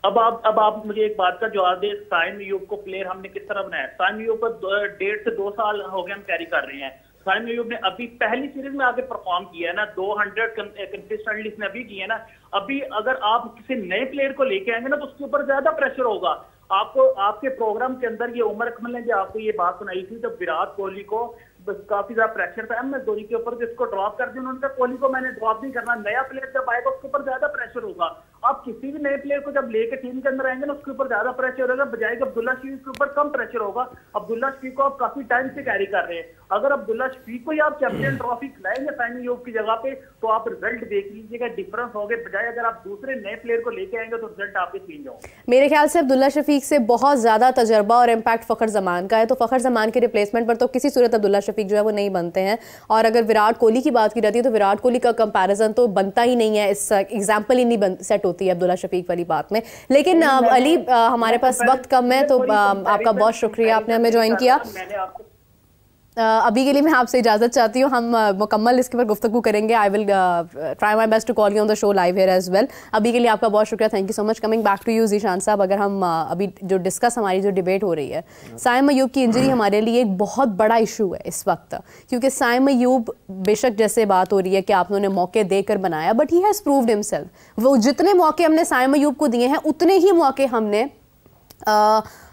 अब आप मुझे एक बात का जवाब दे, साइम अयूब को प्लेयर हमने किस तरह बनाया? साइम अयूब को 1.5 से 2 साल हो गए हम कैरी कर रहे हैं। साइम अयूब ने अभी पहली सीरीज में आके परफॉर्म किया है ना, 200 कंसिस्टेंटली इसने अभी किया है ना। अभी अगर आप किसी नए प्लेयर को लेके आएंगे ना, तो उसके ऊपर ज्यादा प्रेशर होगा। आपको आपके प्रोग्राम के अंदर ये उमर अकमल ने जो आपको ये बात सुनाई थी, तो विराट कोहली को काफी ज्यादा प्रेशर था एम एस धोनी के ऊपर, जिसको ड्रॉप कर दिया उन्होंने कहा कोहली को मैंने ड्रॉप नहीं करना। नया प्लेयर जब आएगा उसके ऊपर ज्यादा प्रेशर होगा। आप किसी भी नए प्लेयर को जब लेके टीम के अंदर आएंगे ना, उसके ऊपर ज्यादा प्रेशर होगा, बजाय कि अब्दुल्ला शफीक के ऊपर कम प्रेशर होगा। अब्दुल्ला शफीक को आप काफी टाइम से कैरी कर रहे हैं। अगर अब्दुल्ला शफीक को ही आप चैंपियन ट्रॉफी खिलाएंगे साइम अयूब की जगह पे, तो आप रिजल्ट देख लीजिएगा, डिफरेंस होगा। बजाय अगर आप दूसरे नए प्लेयर को लेके आएंगे तो रिजल्ट आपके चेंज होंगे। मेरे ख्याल से अब्दुल्ला शफीक से बहुत ज्यादा तजर्बा और इम्पैक्ट फखर जमान का है, तो फखर जमान के रिप्लेसमेंट पर तो किसी सूरत अब्दुल्ला शफीक जो है वो नहीं बनते हैं। और अगर विराट कोहली की बात की जाती है तो विराट कोहली का कंपैरिजन तो बनता ही नहीं है, इस एग्जाम्पल ही नहीं सेट होती है अब्दुल्ला शफीक वाली बात में। लेकिन अली, हमारे पास वक्त कम है, तो आपका बहुत शुक्रिया, आपने हमें ज्वाइन किया। अभी के लिए मैं आपसे इजाज़त चाहती हूँ, हम मुकम्मल इसके ऊपर गुफ्तगू करेंगे। I will try my best to call you on the show live here as well. अभी के लिए आपका बहुत शुक्रिया, thank you so much. Coming back to you Zeeshan साहब, अगर हम अभी जो डिस्कस हमारी जो डिबेट हो रही है, साइम अयूब की इंजरी हमारे लिए एक बहुत बड़ा इशू है इस वक्त, क्योंकि साइम अयूब बेशक जैसे बात हो रही है कि आप उन्होंने मौके देकर बनाया, but he has proved himself. वो जितने मौके हमने साइम अयूब को दिए हैं, उतने ही मौके हमने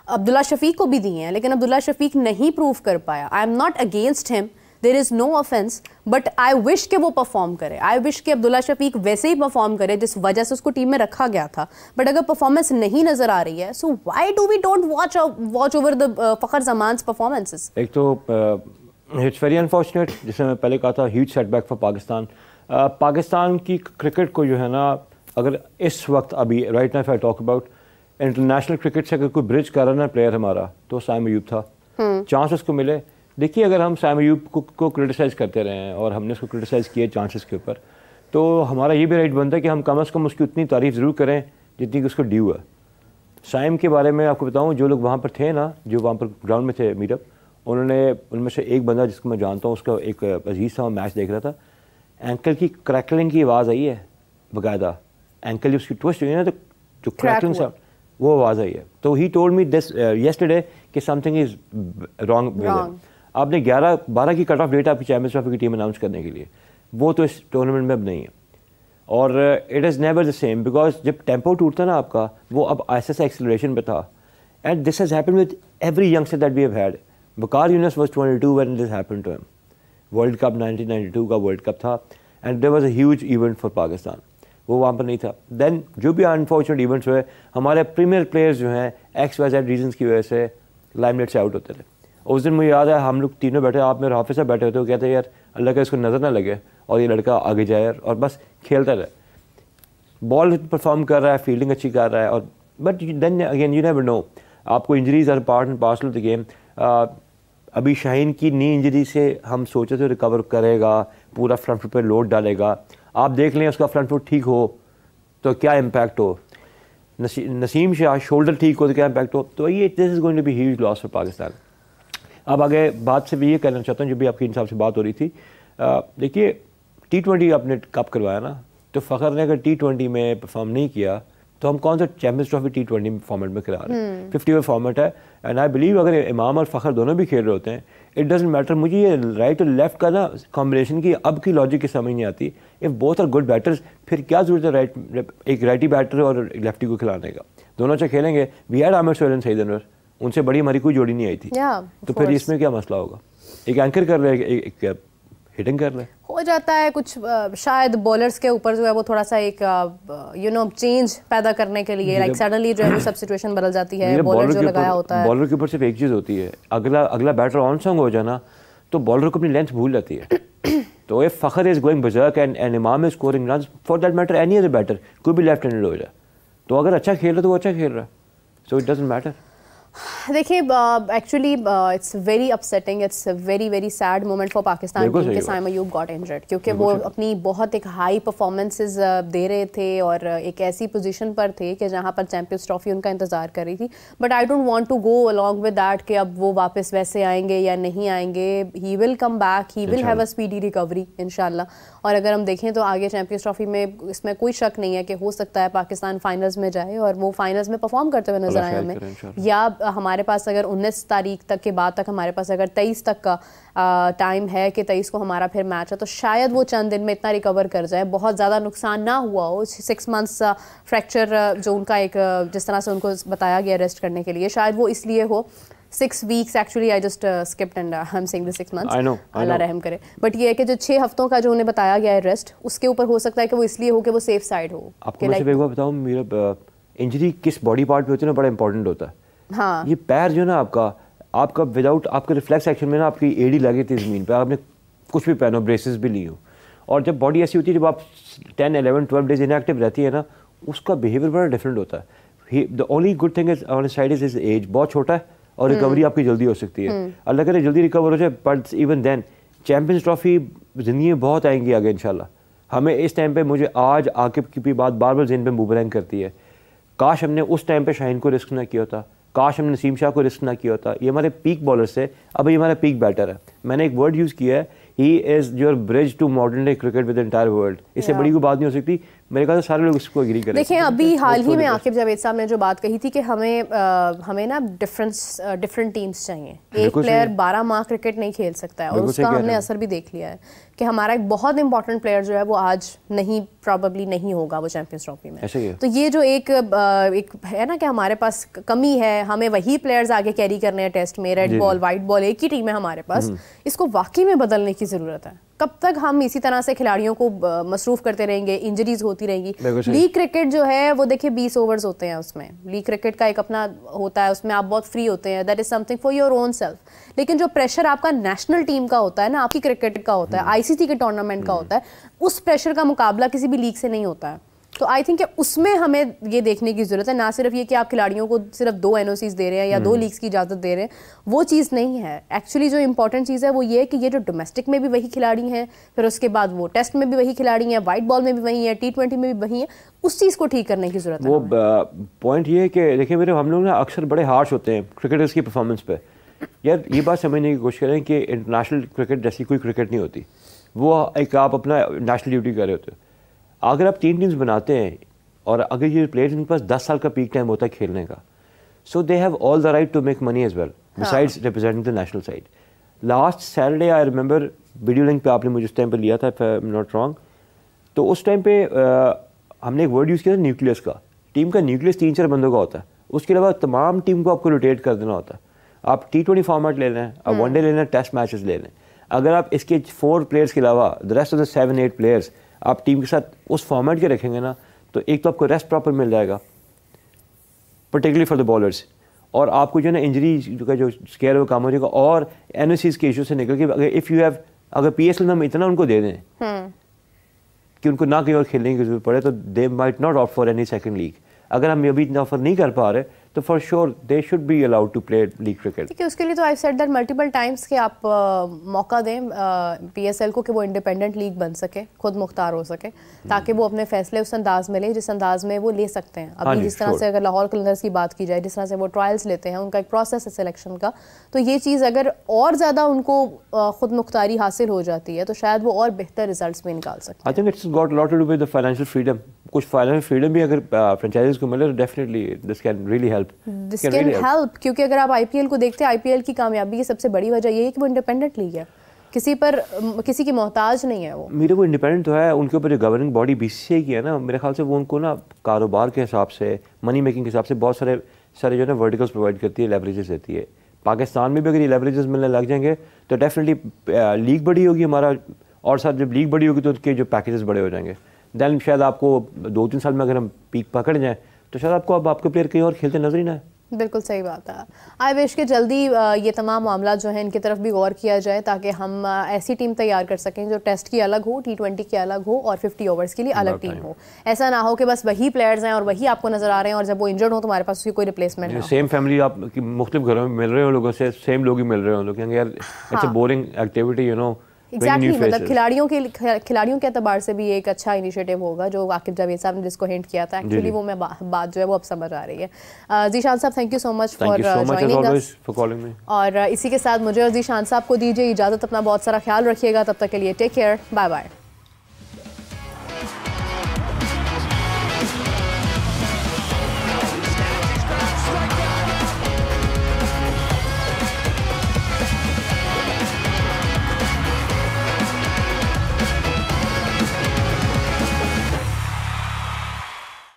अब्दुल्ला शफीक को भी दिए हैं, लेकिन अब्दुल्ला शफीक नहीं प्रूव कर पाया। I am not against him, there is no offence, but I wish कि वो परफॉर्म करे। आई विश कि अब्दुल्ला शफीक वैसे ही परफॉर्म करे जिस वजह से उसको टीम में रखा गया था। बट अगर परफॉर्मेंस नहीं नजर आ रही है, so why do we don't watch over the Fakhar Zaman's performances? एक तो इट्स वेरी अनफॉर्चुनेट, जैसे मैं पहले कहा था, huge setback for Pakistan. Pakistan की क्रिकेट को जो है ना, अगर इस वक्त अभी right now if I talk about international cricket से अगर कोई ब्रिज कर रहा ना प्लेयर हमारा, तो साइम अयूब था। चांस उसको मिले। देखिए, अगर हम साइम अयूब को क्रिटिसाइज़ करते रहे हैं और हमने उसको क्रिटिसाइज़ किया चांसेस के ऊपर, तो हमारा ये भी राइट बनता है कि हम कम अज़ कम उसकी उतनी तारीफ़ ज़रूर करें जितनी कि उसको ड्यू है। साइम के बारे में आपको बताऊँ, जो लोग वहाँ पर थे ना, जो वहाँ पर ग्राउंड में थे मीटअप, उन्होंने उनमें से एक बंदा जिसको मैं जानता हूँ, उसका एक अजीज़ था, मैच देख रहा था, एंकल की क्रैकलिंग की आवाज़ आई है बाकायदा। एंकल जब उसकी ट्विस्ट हुई है ना, तो जो क्रैकलिंग साउंड वो आवाज़ आई है। तो he told me this yesterday कि something is wrong with him. आपने 11-12 की कट ऑफ डेट आपकी चैंपियंस ट्रॉफी की टीम अनाउंस करने के लिए, वो तो इस टूर्नामेंट में अब नहीं है। और it is never the same, because जब टेम्पो टूटता ना आपका, वो अब ऐसा एक्सेलरेशन पे था। And this has happened with every youngster that we have had. Waqar Younis was 22 when this happened to him. World cup 1992 का वर्ल्ड कप था, and there was a huge event for Pakistan. वो वहाँ पर नहीं था। देन जो भी अनफॉर्चुनेट इवेंट्स हुए, हमारे प्रीमियर प्लेयर्स जो हैं XYZ रीजंस की वजह से लाइमलाइट से आउट होते थे। उस दिन मुझे याद है, हम लोग तीनों बैठे, आप मेरे हाफिज़ साहब बैठे होते, वो कहते यार अल्लाह का इसको नज़र ना लगे और ये लड़का आगे जाए और बस खेलता रहे। बॉल परफॉर्म कर रहा है, फील्डिंग अच्छी कर रहा है, और but then again you never know, आपको injuries are part and parcel of the game. अभी शाहीन की नी इंजरी से हम सोचे थे रिकवर करेगा, पूरा फ्रंट फुट पर लोड डालेगा। आप देख लें उसका फ्रंट फुट ठीक हो तो क्या इम्पैक्ट हो, नसीम शाह शोल्डर ठीक हो तो क्या इम्पैक्ट हो। तो ये this is going to be huge loss for Pakistan. अब आगे बात से भी ये कहना चाहता हूँ, जो भी आपके हिसाब से बात हो रही थी, देखिए T20 आपने कप करवाया ना, तो फ़खर ने अगर T20 में परफॉर्म नहीं किया तो हम कौन सा चैंपियंस ट्रॉफी T20 फॉर्मेट में खिला रहे हैं। 50 फॉर्मेट है, एंड आई बिलीव अगर इमाम और फ़खर दोनों भी खेल रहे होते हैं, इट डजंट मैटर। मुझे ये राइट और लेफ्ट का ना कॉम्बिनेशन की अब की लॉजिक की समझ नहीं आती। If both are good batters, फिर क्या ज़रूरत है एक राइटी बैटर और एक लेफ्टी को खिलाने का। दोनों अच्छा खेलेंगे। We had Aamir Sohail and Saeed Anwar, उनसे बड़ी हमारी कोई जोड़ी नहीं आई थी। तो फिर इसमें क्या मसला होगा? एक एंकर कर रहे हैं, एक हिटिंग कर रहे हैं, हो जाता है कुछ। शायद बॉलर्स के ऊपर जो है वो थोड़ा सा एक चेंज पैदा करने के लिए लाइक सडनली जो है वो सब सिचुएशन बदल जाती है। बॉलर जो लगाया होता है, बॉलर के ऊपर सिर्फ एक चीज़ होती है, अगला बैटर ऑन सॉन्ग हो जाना तो बॉलर को अपनी लेंथ भूल जाती है। तो if Fakhar is going berserk and Imam is scoring runs, for that matter any other batter, कोई भी लेफ्ट हैंडेड हो जाए, तो अगर अच्छा खेल रहा है तो वो अच्छा खेल रहा है, सो इट डजंट मैटर। देखिए actually it's very upsetting, it's very very sad moment for Pakistan team के साइम अयूब गॉट इंजर्ड, क्योंकि वो अपनी बहुत एक हाई परफॉर्मेंसेस दे रहे थे और एक ऐसी पोजीशन पर थे कि जहां पर चैंपियंस ट्रॉफी उनका इंतजार कर रही थी। But I don't want to go along with that कि अब वो वापस वैसे आएंगे या नहीं आएंगे। He will come back, he will have a speedy recovery इंशाल्लाह। और अगर हम देखें तो आगे चैंपियंस ट्रॉफी में इसमें कोई शक नहीं है कि हो सकता है पाकिस्तान फाइनल्स में जाए और वो फाइनल्स में परफॉर्म करते हुए नजर आए हमें। या हमारे पास अगर 19 तारीख तक के बाद तक हमारे पास अगर 23 तक का टाइम है कि 23 को हमारा फिर मैच है, तो शायद वो चंद दिन में इतना रिकवर कर जाए, बहुत ज़्यादा नुकसान ना हुआ हो। 6 मंथ्स फ्रैक्चर जो उनका एक जिस तरह से उनको बताया गया रेस्ट करने के लिए, शायद वो इसलिए हो। 6 weeks actually I just skipped and I'm saying the 6 months. I know. अल्लाह रहम करे। बट ये है कि जो 6 हफ्तों का जो उन्हें बताया गया है रेस्ट, उसके ऊपर हो सकता है कि वो इसलिए हो कि वो सेफ साइड हो। आपको मैं एक बात बताऊं, मेरा इंजरी किस बॉडी पार्ट पे होती है ना, बड़ा इंपॉर्टेंट होता है। हाँ, ये पैर जो ना आपका विदाउट आपके रिफ्लेक्स एक्शन में ना आपकी एड़ी लगी थी ज़मीन पे, आपने कुछ भी पहनो, ब्रेसेस भी ली हो, और जब बॉडी ऐसी होती है, जब आप 10, 11, 12 डेज इनएक्टिव रहती है ना, उसका बिहेवियर बड़ा डिफरेंट होता है। The only good thing is on side is age, बहुत छोटा है और रिकवरी आपकी जल्दी हो सकती है। अल्लाह करे जल्दी रिकवर हो जाए, but even then champions trophy ज़िंदगी में बहुत आएंगी आगे इंशाल्लाह। हमें इस टाइम पे, मुझे आज आकिब की भी बात बार बार ज़हन पे बूमरैंग करती है, काश हमने उस टाइम पे शाहीन को रिस्क ना किया होता, काश हमने नसीम शाह को रिस्क ना किया होता। ये हमारे पीक बॉलर्स है, अब ये हमारा पीक बैटर है। मैंने एक वर्ड यूज़ किया है, he is your bridge to modern day cricket with entire world. इससे बड़ी कोई बात नहीं हो सकती। मेरे ख्याल से सारे लोग इसको एग्री करें। देखिए अभी हाल ही में आकिब जावेद साहब ने जो बात कही थी कि हमें ना डिफरेंट टीम्स चाहिए। एक प्लेयर 12 माह क्रिकेट नहीं खेल सकता है, और उसका हमने असर भी देख लिया है कि हमारा एक बहुत इंपॉर्टेंट प्लेयर जो है वो आज प्रॉबेबली नहीं होगा वो चैंपियंस ट्रॉफी में। तो ये जो एक है ना कि हमारे पास कमी है, हमें वही प्लेयर्स आगे कैरी करने हैं टेस्ट में। रेड बॉल व्हाइट बॉल एक ही टीम है हमारे पास, इसको वाकई में बदलने की ज़रूरत है। कब तक हम इसी तरह से खिलाड़ियों को मसरूफ करते रहेंगे, इंजरीज होती रहेंगी। लीग क्रिकेट जो है वो देखिए 20 ओवर्स होते हैं, उसमें लीग क्रिकेट का एक अपना होता है, उसमें आप बहुत फ्री होते हैं, that is something for your own self. लेकिन जो प्रेशर आपका नेशनल टीम का होता है ना, आपकी क्रिकेट का होता है, आईसीसी के टूर्नामेंट का होता है, उस प्रेशर का मुकाबला किसी भी लीग से नहीं होता है। तो आई थिंक उसमें हमें ये देखने की जरूरत है, ना सिर्फ ये कि आप खिलाड़ियों को सिर्फ 2 एनओसीज दे रहे हैं या 2 लीग्स की इजाजत दे रहे हैं, वो चीज़ नहीं है। एक्चुअली जो इंपॉर्टेंट चीज़ है वो ये है कि ये जो डोमेस्टिक में भी वही खिलाड़ी हैं, फिर उसके बाद वो टेस्ट में भी वही खिलाड़ी हैं, वाइट बॉल में भी वही है, T20 में भी वही है, उस चीज़ को ठीक करने की जरूरत है। वो पॉइंट ये है कि देखिए मेरे, हम लोग ना अक्सर बड़े हार्श होते हैं क्रिकेटर्स की परफॉर्मेंस पे। यार ये बात समझने की कोशिश करें कि इंटरनेशनल क्रिकेट जैसी कोई क्रिकेट नहीं होती, वो एक आप अपना नेशनल ड्यूटी कर रहे होते हो। अगर आप 3 टीम्स बनाते हैं और अगर ये प्लेयर्स इनके पास 10 साल का पीक टाइम होता है खेलने का, so they have all the right to make money as well besides representing the national side. Last Saturday I remember video link पे आपने मुझे उस टाइम पे लिया था, if I am not wrong, तो उस टाइम पे हमने एक वर्ड यूज़ किया था न्यूक्लियस का। टीम का न्यूक्लियस 3-4 बंदों का होता है, उसके अलावा तमाम टीम को आपको रोटेट कर देना होता है। आप T20 फॉर्मेट ले लें, आप वनडे ले लें, टेस्ट मैचेस ले लें। अगर आप इसके 4 प्लेयर्स के अलावा the rest of the 7-8 players आप टीम के साथ उस फॉर्मेट के रखेंगे ना, तो एक तो आपको रेस्ट प्रॉपर मिल जाएगा, पर्टिकुलरली फॉर द बॉलर्स, और आपको जो है ना इंजरी का जो स्केयर वो काम हो जाएगा, और एनओसीज के इशू से निकल के अगर इफ़ यू हैव अगर PSL में हम इतना उनको दे दें कि उनको ना कहीं और खेलने की जरूरत पड़े, तो they might not opt for any second league. अगर हम अभी इतना ऑफर नहीं कर पा रहे तो for sure they should be allowed to play league cricket. ठीक है, उसके लिए तो I said that multiple times कि आप मौका दें PSL को कि वो इंडिपेंडेंट लीग बन सके, खुद मुख्तार हो सके, ताकि वो अपने फैसले उस अंदाज में ले जिस अंदाज में वो ले सकते हैं। अभी जिस तरह से अगर लाहौर कलंदर्स की बात की जाए, जिस तरह से वो ट्रायल्स लेते हैं, उनका एक प्रोसेस है सिलेक्शन का, तो ये चीज़ अगर और ज़्यादा उनको खुद मुख्तारी हासिल हो जाती है तो शायद वो और बेहतर रिजल्ट्स भी निकाल सकते हैं। I think it's got lot to do with the financial freedom. कुछ फाइनेंशियल फ्रीडम भी अगर फ्रेंचाइजीज को मिले तो definitely this can really help. This can help, क्योंकि अगर आप IPL को देखते हैं, IPL की कामयाबी की सबसे बड़ी वजह ये है कि वो इंडिपेंडेंट लीग है, किसी की मोहताज नहीं है। वो मेरे वो इंडिपेंडेंट तो है, उनके ऊपर जो गवर्निंग बॉडी BCCI की है ना, मेरे ख्याल से वो उनको ना कारोबार के हिसाब से, मनी मेकिंग के हिसाब से बहुत सारे सारे जो है ना वर्टिकल्स प्रोवाइड करती है, लेवरेजेस देती है। पाकिस्तान में भी अगर ये लेवरेजेस मिलने लग जाएंगे तो डेफिनेटली लीग बड़ी होगी हमारा, और साथ जब लीग बड़ी होगी तो उसके जो पैकेजेस बड़े हो जाएंगे। दैन शायद आपको 2-3 साल में अगर हम पीक पकड़ जाएँ तो शायद आपको अब आपके प्लेयर कहीं और खेलते नजर ही ना है। बिल्कुल सही बात है। आई विश कि जल्दी ये तमाम मामला जो है इनकी तरफ भी गौर किया जाए ताकि हम ऐसी टीम तैयार कर सकें जो टेस्ट की अलग हो, T20 की अलग हो और 50 ओवर्स के लिए अलग टीम हो। ऐसा ना हो कि बस वही प्लेयर्स हैं और वही आपको नजर आ रहे हैं और जब वो इंजर्ड हो तो हमारे पास उसकी कोई रिप्लेसमेंट ना हो। सेम फैमिली आप मुख्तलिफ घरों में मिल रहे हो लोगों से, सेम लोग ही मिल रहे हो, लोग कहेंगे यार it's a boring activity, you know. Exactly मतलब खिलाड़ियों के एतबार से भी एक अच्छा इनिशिएटिव होगा जो वाकिब जावेद साहब ने जिसको हिंट किया था। एक्चुअली वो मैं बात जो है वो अब समझ आ रही है। जीशान साहब thank you so much for joining us. और इसी के साथ मुझे और जीशान साहब को दीजिए इजाज़त। अपना बहुत सारा ख्याल रखिएगा, तब तक के लिए टेक केयर, बाय बाय।